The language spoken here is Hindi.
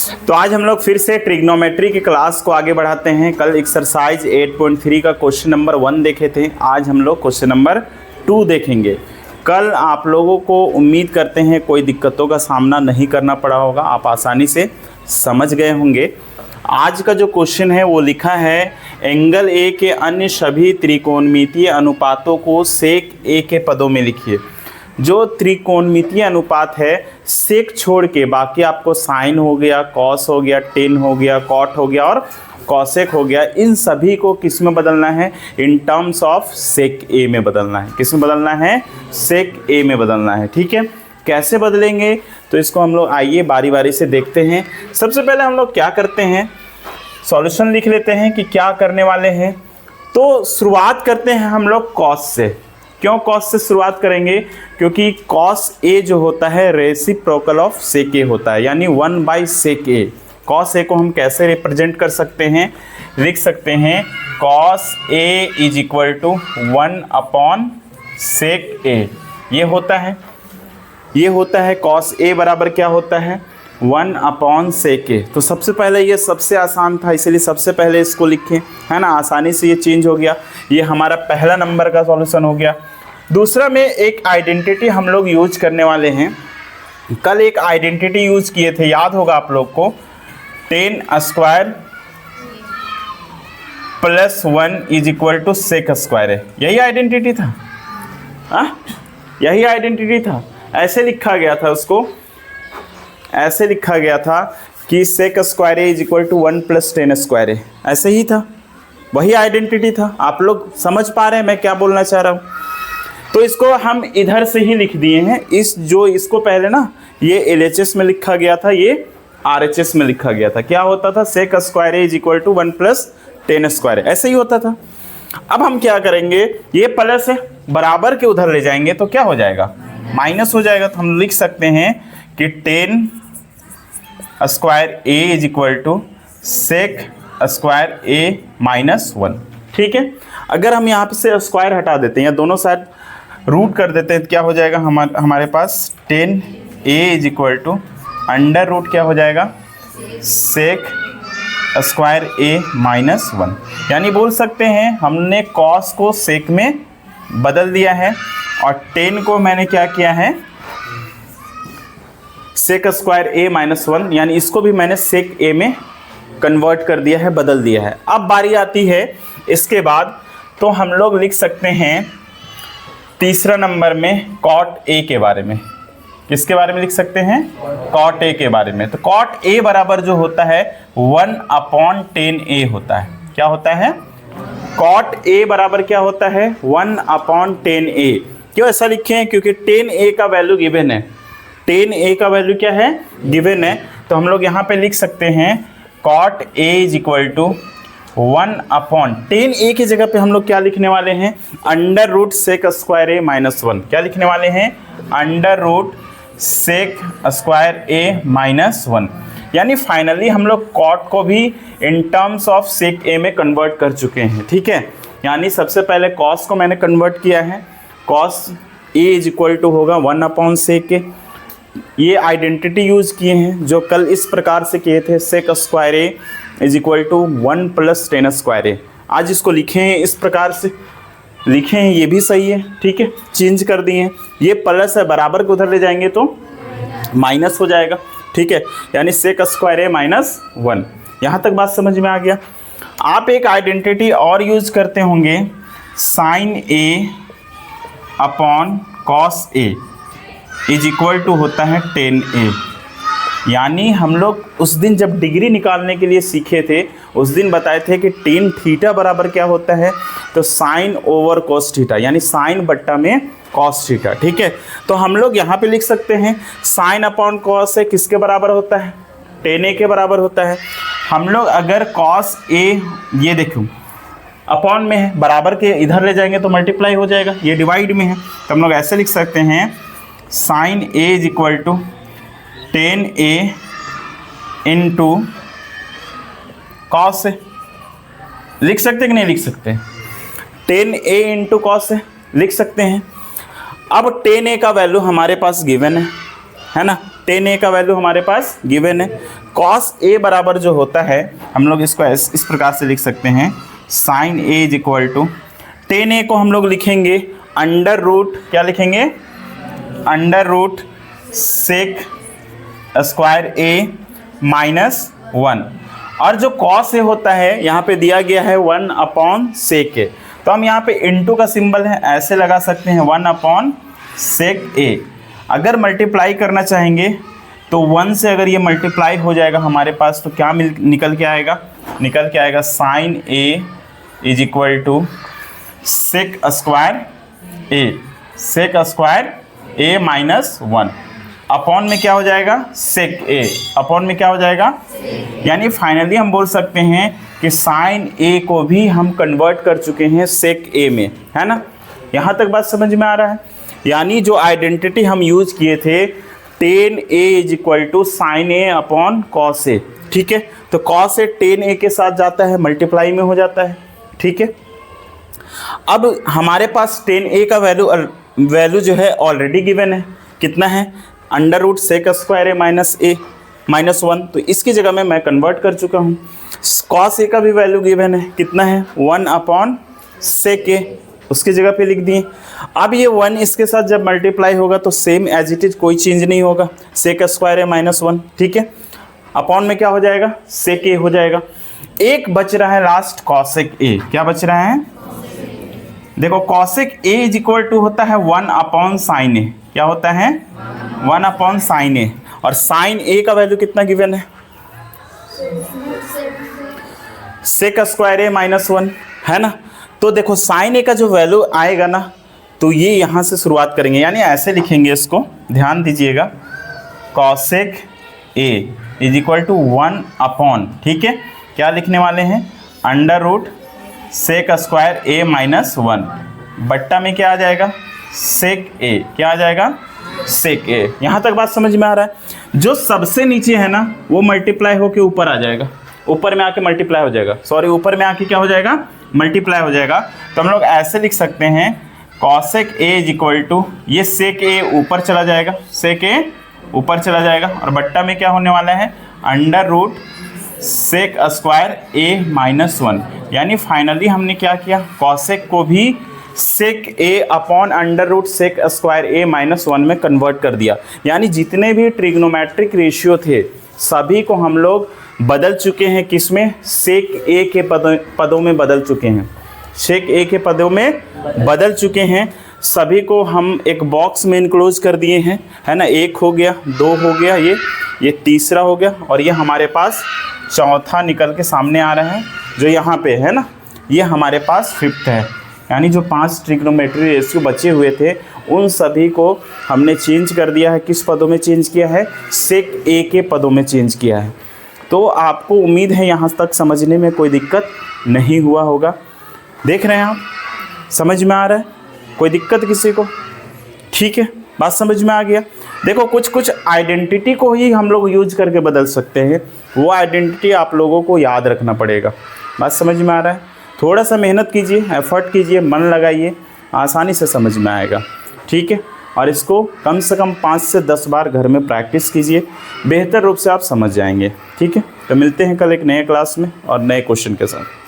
तो आज हम लोग फिर से ट्रिग्नोमेट्री की क्लास को आगे बढ़ाते हैं। कल एक्सरसाइज 8.3 का क्वेश्चन नंबर 1 देखे थे, आज हम लोग क्वेश्चन नंबर 2 देखेंगे। कल आप लोगों को उम्मीद करते हैं कोई दिक्कतों का सामना नहीं करना पड़ा होगा, आप आसानी से समझ गए होंगे। आज का जो क्वेश्चन है वो लिखा है एंगल ए के अन्य सभी त्रिकोणमितीय अनुपातों को सेक ए के पदों में लिखिए। जो त्रिकोणमितीय अनुपात है सेक छोड़ के बाकी आपको साइन हो गया, कॉस हो गया, टेन हो गया, कॉट हो गया और कॉसेक हो गया, इन सभी को किस में बदलना है? इन टर्म्स ऑफ सेक ए में बदलना है। किस में बदलना है? सेक ए में बदलना है। ठीक है, कैसे बदलेंगे तो इसको हम लोग आइए बारी बारी से देखते हैं। सबसे पहले हम लोग क्या करते हैं, सॉल्यूशन लिख लेते हैं कि क्या करने वाले हैं। तो शुरुआत करते हैं हम लोग कॉस से। क्यों कॉस से शुरुआत करेंगे? क्योंकि कॉस ए जो होता है रेसिप्रोकल ऑफ सेक ए होता है, यानी 1/सेक ए। कॉस ए को हम कैसे रिप्रेजेंट कर सकते हैं? लिख सकते हैं cos A is equal to 1/सेक ए। ये होता है कॉस ए बराबर क्या होता है? 1/सेक ए। तो सबसे पहले ये सबसे आसान था, इसलिए सबसे पहले इसको लिखें, है ना। आसानी से ये चेंज हो गया, ये हमारा पहला नंबर का सॉल्यूशन हो गया। दूसरा में एक आइडेंटिटी हम लोग यूज करने वाले हैं। कल एक आइडेंटिटी यूज किए थे, याद होगा आप लोग को, 10² + 1 is equal to sec square है। यही आइडेंटिटी था, यही आइडेंटिटी था। ऐसे लिखा गया था उसको, ऐसे लिखा गया था कि sec square A is equal to 1 + 10 square है। ऐसे ही था, वही आइडेंटिटी था। आप लोग समझ पा रहे हैं मैं क्या बोलना चाह रहा हूँ? तो इसको हम इधर से ही लिख दिए हैं। इसको पहले ना ये LHS में लिखा गया था, ये RHS में लिखा गया था। क्या होता था? Sec square A is equal to 1 + 10 square, ऐसे ही होता था। अब हम क्या करेंगे, ये प्लस है बराबर के उधर ले जाएंगे तो क्या हो जाएगा? माइनस हो जाएगा। तो हम लिख सकते हैं कि 10² A is equal to sec square ए -1। ठीक है, अगर हम यहाँ पे से स्क्वायर हटा देते हैं या दोनों साइड रूट कर देते हैं तो क्या हो जाएगा? हमारे पास 10a is equal to under root क्या हो जाएगा? सेक स्क्वायर ए -1। यानी बोल सकते हैं हमने कॉस को सेक में बदल दिया है और 10 को मैंने क्या किया है? सेक स्क्वायर ए -1, यानी इसको भी मैंने सेक ए में कन्वर्ट कर दिया है, बदल दिया है। अब बारी आती है इसके बाद, तो हम लोग लिख सकते हैं तीसरा नंबर में कॉट ए के बारे में। किसके बारे में लिख सकते हैं? कॉट ए के बारे में। तो कॉट ए बराबर जो होता है 1/10a होता है। क्या होता है? कॉट ए बराबर क्या होता है? 1/10a। क्यों ऐसा लिखे हैं? क्योंकि 10a का वैल्यू गिवन है। 10a का वैल्यू क्या है? गिवन है। तो हम लोग यहाँ पे लिख सकते हैं cot a is equal to 1/10a की जगह पे हम लोग क्या लिखने वाले हैं? अंडर रूट सेक स्क्वायर ए -1। क्या लिखने वाले हैं? अंडर रूट सेक स्क्वायर ए -1। यानी फाइनली हम लोग कॉट को भी इन टर्म्स ऑफ सेक ए में कन्वर्ट कर चुके हैं। ठीक है, यानी सबसे पहले कॉस को मैंने कन्वर्ट किया है। Cos A is equal to होगा 1/सेक ए। ये आइडेंटिटी यूज किए हैं जो कल इस प्रकार से किए थे, sec square A is equal to 1 + 10 square A. आज इसको लिखे हैं इस प्रकार से, लिखे हैं, ये भी सही है। ठीक है, चेंज कर दिए हैं। ये प्लस है, बराबर को उधर ले जाएंगे तो माइनस हो जाएगा। ठीक है, यानी सेक स्क्वायर ए -1। यहाँ तक बात समझ में आ गया। आप एक आइडेंटिटी और यूज करते होंगे, sine a upon cos A is equal to होता है 10a। यानी हम लोग उस दिन जब डिग्री निकालने के लिए सीखे थे, उस दिन बताए थे कि tan थीटा बराबर क्या होता है? तो साइन ओवर कॉस थीटा, यानी साइन बट्टा में कॉस थीटा। ठीक है, तो हम लोग यहाँ पे लिख सकते हैं साइन अपॉन कॉस ए किसके बराबर होता है? 10a के बराबर होता है। हम लोग अगर कॉस ए, ये देखो अपॉन में है, बराबर के इधर ले जाएंगे तो मल्टीप्लाई हो जाएगा, ये डिवाइड में है। तो हम लोग ऐसे लिख सकते हैं sine A is equal to 10a into cos A. लिख सकते कि नहीं लिख सकते? 10a इंटू कॉस ए लिख सकते हैं। अब 10a का वैल्यू हमारे पास गिवन है ना, tan a का वैल्यू हमारे पास गिवन है। cos a बराबर जो होता है हम लोग इसको इस प्रकार से लिख सकते हैं, sin a is equal to tan a को हम लोग लिखेंगे अंडर रूट, क्या लिखेंगे, under root sec square a minus 1, और जो cos a होता है यहाँ पे दिया गया है 1 अपॉन सेक a, तो हम यहाँ पे इनटू का सिंबल है ऐसे लगा सकते हैं 1 अपॉन सेक a। अगर मल्टीप्लाई करना चाहेंगे तो 1 से अगर ये मल्टीप्लाई हो जाएगा हमारे पास तो क्या निकल के आएगा, निकल के आएगा sine a is equal to sec square a, sec square a minus 1 upon में क्या हो जाएगा, सेक a, अपॉन में क्या हो जाएगा, यानी फाइनली हम बोल सकते हैं कि साइन a को भी हम कन्वर्ट कर चुके हैं सेक a में, है ना। यहाँ तक बात समझ में आ रहा है। यानी जो आइडेंटिटी हम यूज किए थे tan a is equal to sine a upon cos a, ठीक है, तो कॉस a tan a के साथ जाता है, मल्टीप्लाई में हो जाता है, ठीक है। अब हमारे पास tan a का वैल्यू जो है ऑलरेडी गिवन है, कितना है, under root sec square a minus 1, तो इसकी जगह में मैं कन्वर्ट कर चुका हूँ। कॉस a का भी वैल्यू गिवन है, कितना है, 1 अपॉन सेक a, उसकी जगह पे लिख दिए। अब ये 1 इसके साथ जब मल्टीप्लाई होगा तो सेम एज इट इज, कोई चेंज नहीं होगा, सेक स्क्वायर a माइनस 1, ठीक है, अपॉन में क्या हो जाएगा, सेक a हो जाएगा। एक बच रहा है लास्ट कॉसेक a, क्या बच रहा है, देखो cosec a is equal to होता है 1 अपॉन साइन a, क्या होता है 1 अपॉन साइन a, और साइन a का वैल्यू कितना गिवन है, सेक स्क्वायर a माइनस 1, है ना। तो देखो साइन a का जो वैल्यू आएगा ना, तो ये यहाँ से शुरुआत करेंगे, यानी ऐसे लिखेंगे इसको, ध्यान दीजिएगा, cosec a is equal to 1 upon, ठीक है, क्या लिखने वाले हैं, under root sec square a minus 1 बट्टा में क्या आ जाएगा, सेक a, क्या आ जाएगा, सेक a। यहाँ तक बात समझ में आ रहा है। जो सबसे नीचे है ना वो मल्टीप्लाई होके ऊपर आ जाएगा, ऊपर में आके मल्टीप्लाई हो जाएगा, सॉरी ऊपर में आके क्या हो जाएगा, मल्टीप्लाई हो जाएगा। तो हम लोग ऐसे लिख सकते हैं cosec a is equal to, ये सेक a ऊपर चला जाएगा, सेक a ऊपर चला जाएगा, और बट्टा में क्या होने वाला है, under root sec square a minus 1, यानी फाइनली हमने क्या किया, कॉसेक को भी sec a upon under root sec square a minus 1 में कन्वर्ट कर दिया। यानी जितने भी ट्रिग्नोमेट्रिक रेशियो थे सभी को हम लोग बदल चुके हैं, किसमें, सेक a के पदों में बदल चुके हैं, सेक a के पदों में बदल चुके हैं। सभी को हम एक बॉक्स में इनक्लोज कर दिए हैं, है ना, 1 हो गया, 2 हो गया, ये तीसरा हो गया, और ये हमारे पास चौथा निकल के सामने आ रहा है जो यहाँ पे है ना, ये हमारे पास 5th है। यानी जो 5 ट्रिग्नोमेट्री रेशियो बचे हुए थे उन सभी को हमने चेंज कर दिया है, किस पदों में चेंज किया है, सेक a के पदों में चेंज किया है। तो आपको उम्मीद है यहाँ तक समझने में कोई दिक्कत नहीं हुआ होगा। देख रहे हैं आप, समझ में आ रहा है, कोई दिक्कत किसी को, ठीक है, बात समझ में आ गया। देखो कुछ आइडेंटिटी को ही हम लोग यूज करके बदल सकते हैं, वो आइडेंटिटी आप लोगों को याद रखना पड़ेगा। बात समझ में आ रहा है, थोड़ा सा मेहनत कीजिए, एफर्ट कीजिए, मन लगाइए, आसानी से समझ में आएगा, ठीक है। और इसको कम से कम 5 से 10 बार घर में प्रैक्टिस कीजिए, बेहतर रूप से आप समझ जाएंगे, ठीक है। तो मिलते हैं कल एक नए क्लास में और नए क्वेश्चन के साथ।